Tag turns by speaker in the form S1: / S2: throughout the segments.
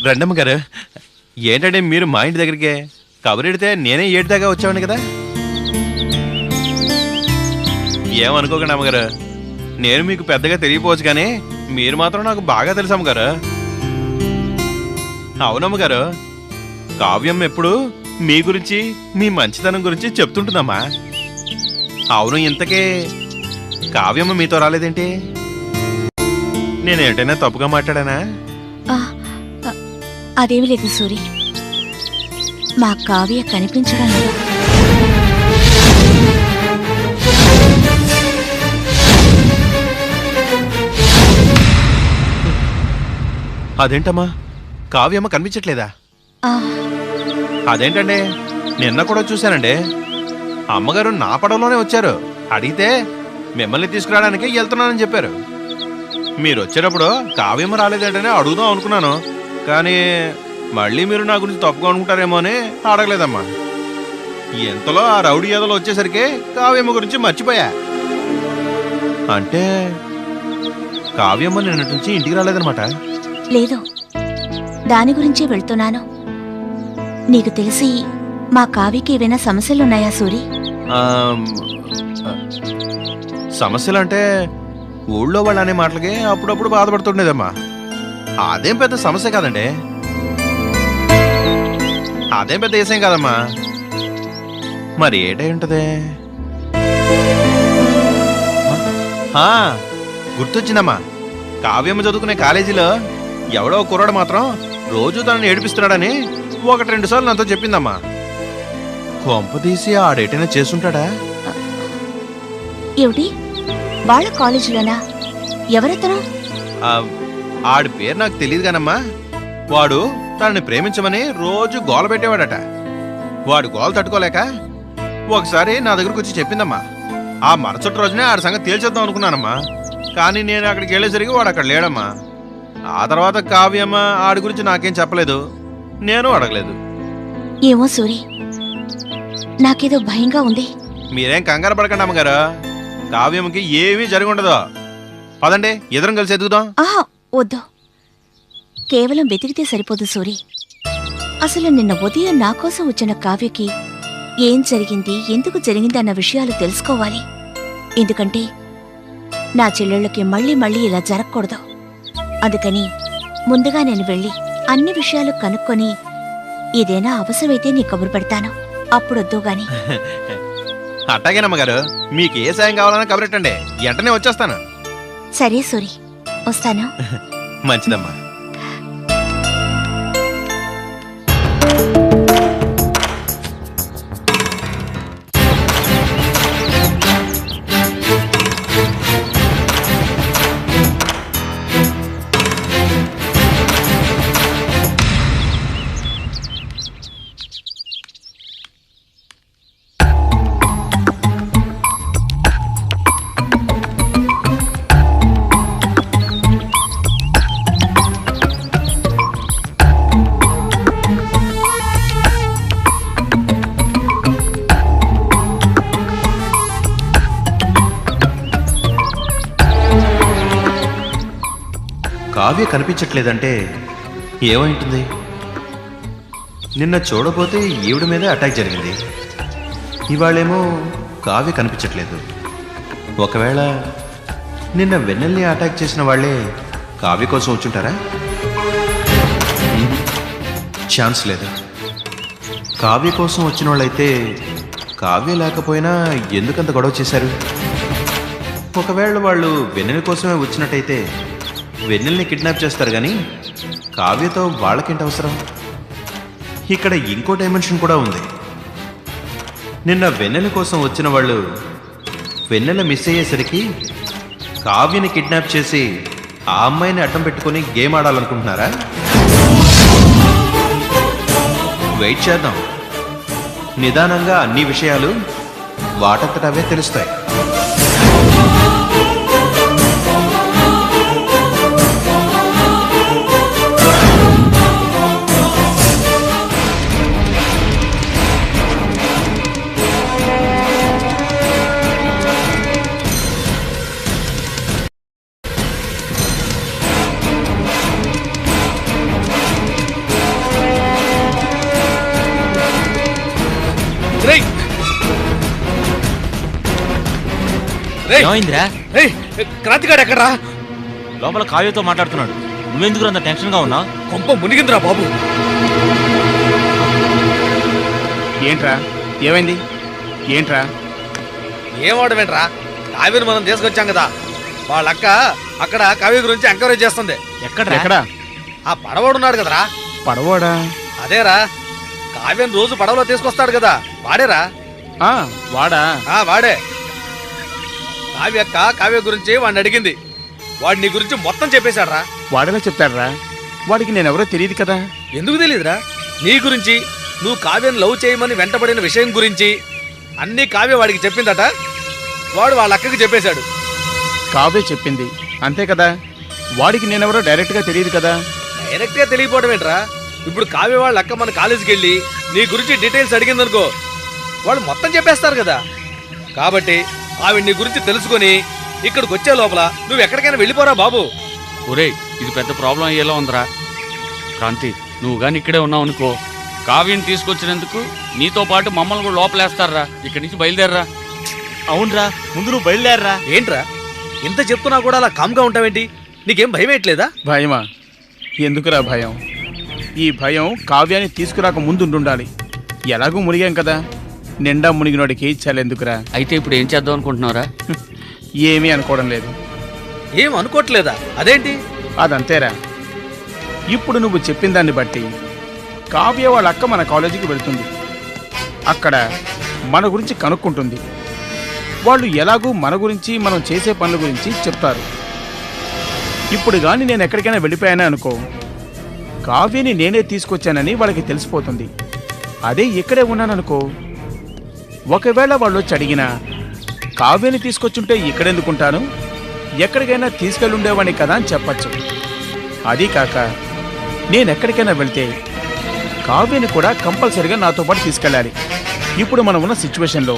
S1: రండమ్మ గారు, ఏంటంటే మీరు మా ఇంటి దగ్గరికి కబురెడితే నేనే ఏటి దాకా వచ్చాను కదా. ఏమనుకోకండి అమ్మగారు, నేను మీకు పెద్దగా తెలియపోవచ్చు, కానీ మీరు మాత్రం నాకు బాగా తెలుసు అమ్మగారు. అవునమ్మగారు, కావ్యం ఎప్పుడు మీ గురించి మీ మంచితనం గురించి చెప్తుంటుందమ్మా. అవును, ఇంతకే కావ్యమ్మ మీతో రాలేదేంటి? నేనేంటైనా తప్పుగా మాట్లాడానా?
S2: అదేమి లేదు సూరి, మా కావ్య కనిపించడం లేదు.
S1: అదేంటమ్మా, కావ్యమ్మ కనిపించట్లేదా? అదేంటండి, నిన్న కూడా చూశానండి. అమ్మగారు నా పడవలోనే వచ్చారు. అడిగితే మిమ్మల్ని తీసుకురావడానికి వెళ్తున్నానని చెప్పారు. మీరు వచ్చేటప్పుడు కావ్యమ్మ రాలేదేంటనే అడుగుదాం అనుకున్నాను, కానీ మళ్ళీ మీరు నా గురించి తప్పుగా అనుకుంటారేమో అని అడగలేదమ్మా. ఎంతలో ఆ రౌడీ ఏదలో వచ్చేసరికి కావ్యమ్మ గురించి మర్చిపోయా. అంటే కావ్యమ్మ నిన్నటి నుంచి ఇంటికి రాలేదనమాట?
S2: లేదు, దాని గురించే వెళ్తున్నాను. నీకు తెలిసి మా కావ్యకి ఏవైనా సమస్యలున్నాయా సూరి?
S1: సమస్యలంటే ఊళ్ళో వాళ్ళు అనే మాటలకి అప్పుడప్పుడు బాధపడుతుండేదమ్మా. అదేం పెద్ద సమస్య కాదండి, అదేం పెద్ద విషయం కాదమ్మా. మరి ఏటై ఉంటది? గుర్తొచ్చిందమ్మా, కావ్యమ్మ చదువుకునే కాలేజీలో ఎవడో కుర్రాడు మాత్రం రోజు తనని ఏడిపిస్తున్నాడని 1-2 సార్లు నాతో చెప్పిందమ్మా. కొంపదీసి ఆడేటైనా చేస్తుంటాడా?
S2: ఏమిటి, వాళ్ళ కాలేజీలోనా? ఎవరెత్తను?
S1: ఆడి పేరు నాకు తెలియదు కానమ్మా. వాడు తనని ప్రేమించమని రోజు గోల పెట్టేవాడట. వాడు గోల తట్టుకోలేక ఒకసారి నా దగ్గరకు వచ్చి చెప్పిందమ్మా. ఆ మరుసటి రోజునే ఆడి సంగతి తేల్చేద్దాం అనుకున్నానమ్మా, కానీ నేను అక్కడికి వెళ్ళేసరికి వాడు అక్కడ లేడమ్మా. ఆ తర్వాత కావ్యమ్మ ఆడి గురించి నాకేం చెప్పలేదు, నేను అడగలేదు.
S2: ఏమో సూరి, నాకేదో భయంగా ఉంది.
S1: మీరేం కంగారు పడకండి అమ్మగారు, కావ్యమ్మకి ఏమీ జరగundదు. పదండి, ఇద్దరం కలిసి ఎదుగుదాం.
S2: ఆహా, వద్దు. కేవలం వెతికితే సరిపోదు సూరి. అసలు నిన్న ఉదయం నా కోసం వచ్చిన కావ్యకి ఏం జరిగింది, ఎందుకు జరిగింది అన్న విషయాలు తెలుసుకోవాలి. ఎందుకంటే నా చెల్లెళ్ళకి మళ్ళీ మళ్ళీ ఇలా జరగకూడదు. అందుకని ముందుగా నేను వెళ్ళి అన్ని విషయాలు కనుక్కొని ఏదైనా అవసరమైతే నీ కబురు పెడతాను. అప్పుడొద్దు గాని.
S1: అట్టాగేనమ్మగారు, మీకు ఏ సాయం కావాలన్నా కబరెట్టండి, వెంటనే వచ్చేస్తాను.
S2: సరే సూరి, వస్తాను.
S1: మంచిదమ్మా. కావ్య కనిపించట్లేదంటే ఏమైంటుంది? నిన్న చూడబోతే ఈవిడ మీదే అటాక్ జరిగింది, ఇవాళేమో కావ్య కనిపించట్లేదు. ఒకవేళ నిన్న వెన్నెల్ని అటాక్ చేసిన వాళ్ళే కావ్య కోసం వచ్చుంటారా? ఛాన్స్ లేదు. కావ్య కోసం వచ్చిన వాళ్ళైతే కావ్య లేకపోయినా ఎందుకంత గొడవ చేశారు? ఒకవేళ వాళ్ళు వెన్నెల కోసమే వచ్చినట్టయితే వెన్నెల్ని కిడ్నాప్ చేస్తారు, కానీ కావ్యతో వాళ్ళకేంటి అవసరం? ఇక్కడ ఇంకో డైమెన్షన్ కూడా ఉంది. నిన్న వెన్నెల కోసం వచ్చిన వాళ్ళు వెన్నెల మిస్ అయ్యేసరికి కావ్యని కిడ్నాప్ చేసి ఆ అమ్మాయిని అడ్డం పెట్టుకొని గేమ్ ఆడాలనుకుంటున్నారా? వెయిట్ చేద్దాం. నిదానంగా అన్ని విషయాలు వాటంతటవే తెలుస్తాయి.
S3: ఏమైందిరా?
S4: క్రాంతిగాడు ఎక్కడ్రా?
S3: లోపల కావ్యతో మాట్లాడుతున్నాడు. నువ్వెందుకు అంత టెన్షన్ గా ఉన్నావు?
S4: కొంప మునిగిందిరా బాబు.
S5: ఏంట్రా, ఏమైంది? ఏంట్రా?
S4: ఏమాడమేంట్రా? కావ్యను మనం తీసుకొచ్చాం కదా, వాళ్ళక్క అక్కడ కావ్య గురించి ఎంక్వైరీ చేస్తుంది.
S5: ఎక్కడ?
S4: ఆ పడవడున్నాడు కదరా.
S5: పడవాడా?
S4: అదేరా, కావ్యను రోజు పడవలో తీసుకొస్తాడు కదా, వాడేరా.
S5: వాడా?
S4: వాడే. కావ్యక్క కావ్య గురించి వాడిని అడిగింది, వాడు నీ గురించి మొత్తం చెప్పేశాడ్రా.
S5: వాడేలా చెప్తాడ్రా? వాడికి నేనెవరో తెలియదు కదా.
S4: ఎందుకు తెలియదురా? నీ గురించి, నువ్వు కావ్యను లవ్ చేయమని వెంటబడిన విషయం గురించి అన్నీ కావ్య వాడికి చెప్పిందట. వాడు వాళ్ళ అక్కకి చెప్పేశాడు.
S5: కావ్య చెప్పింది అంతే కదా, వాడికి నేనెవరో డైరెక్ట్గా తెలియదు కదా.
S4: డైరెక్ట్గా తెలియపోవడం ఏంట్రా? ఇప్పుడు కావ్య వాళ్ళ అక్క మన కాలేజీకి వెళ్ళి నీ గురించి డీటెయిల్స్ అడిగిందనుకో, వాళ్ళు మొత్తం చెప్పేస్తారు కదా. కాబట్టి ఆవిడ నీ గురించి తెలుసుకొని ఇక్కడికి వచ్చే లోపల నువ్వు ఎక్కడికైనా వెళ్ళిపోరా బాబు.
S6: ఒరేయ్, ఇది పెద్ద ప్రాబ్లం అయ్యేలా ఉందిరా. క్రాంతి, నువ్వు కానీ ఇక్కడే ఉన్నావు అనుకో, కావ్యని తీసుకొచ్చినందుకు నీతో పాటు మమ్మల్ని కూడా లోపలేస్తారా. ఇక్కడి నుంచి బయలుదేరరా.
S3: అవునరా, ముందు నువ్వు బయలుదేరరా.
S4: ఏంట్రా ఇంత చెప్తున్నా కూడా అలా కామ్గా ఉంటావేంటి? నీకేం భయం వేయట్లేదా?
S5: భయమా? ఎందుకురా భయం? ఈ భయం కావ్యాన్ని తీసుకురాక ముందుండాలి. ఎలాగూ మునిగాం కదా, నిండా మునిగినోడికి చాలెందుకురా?
S6: అయితే ఇప్పుడు ఏం చేద్దాం అనుకుంటున్నారా?
S5: ఏమీ అనుకోవడం లేదు.
S4: ఏం అనుకోవట్లేదా? అదేంటి?
S5: అదంతేరా. ఇప్పుడు నువ్వు చెప్పిన దాన్ని బట్టి కావ్య వాళ్ళ అక్క మన కాలేజీకి వెళ్తుంది. అక్కడ మన గురించి కనుక్కుంటుంది. వాళ్ళు ఎలాగూ మన గురించి, మనం చేసే పనుల గురించి చెప్తారు. ఇప్పుడు కానీ నేను ఎక్కడికైనా వెళ్ళిపోయానా అనుకో, కావ్యని నేనే తీసుకొచ్చానని వాళ్ళకి తెలిసిపోతుంది. అదే ఇక్కడే ఉన్నాననుకో, ఒకవేళ వాళ్ళు వచ్చి అడిగినా కావ్యని తీసుకొచ్చుంటే ఇక్కడెందుకుంటాను, ఎక్కడికైనా తీసుకెళ్ళుండేవాడిని కదా అని చెప్పచ్చు. అదీ కాక నేనెక్కడికైనా వెళ్తే కావ్యని కూడా కంపల్సరిగా నాతో పాటు తీసుకెళ్ళాలి. ఇప్పుడు మనం ఉన్న సిచ్యువేషన్లో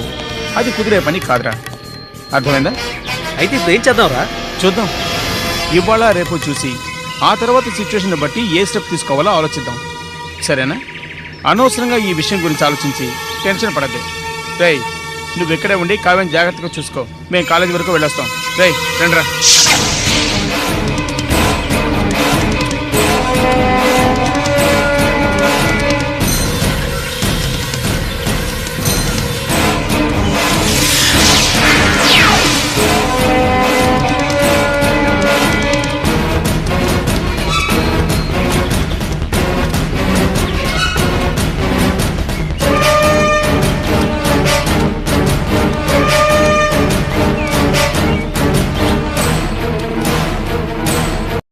S5: అది కుదిరే పని కాదురా. అర్థమైందా?
S4: అయితే ఇప్పుడు ఏం చేద్దాంరా?
S5: చూద్దాం. ఇవాళ రేపు చూసి ఆ తర్వాత సిచ్యువేషన్ బట్టి ఏ స్టెప్ తీసుకోవాలో ఆలోచిద్దాం. సరేనా? అనవసరంగా ఈ విషయం గురించి ఆలోచించి టెన్షన్ పడద్దు. రేయ్, నువ్వు ఇక్కడే ఉండి కావ్యం జాగ్రత్తగా చూసుకో. మేము కాలేజీ వరకు వెళ్ళొస్తాం. రేయ్, రండిరా.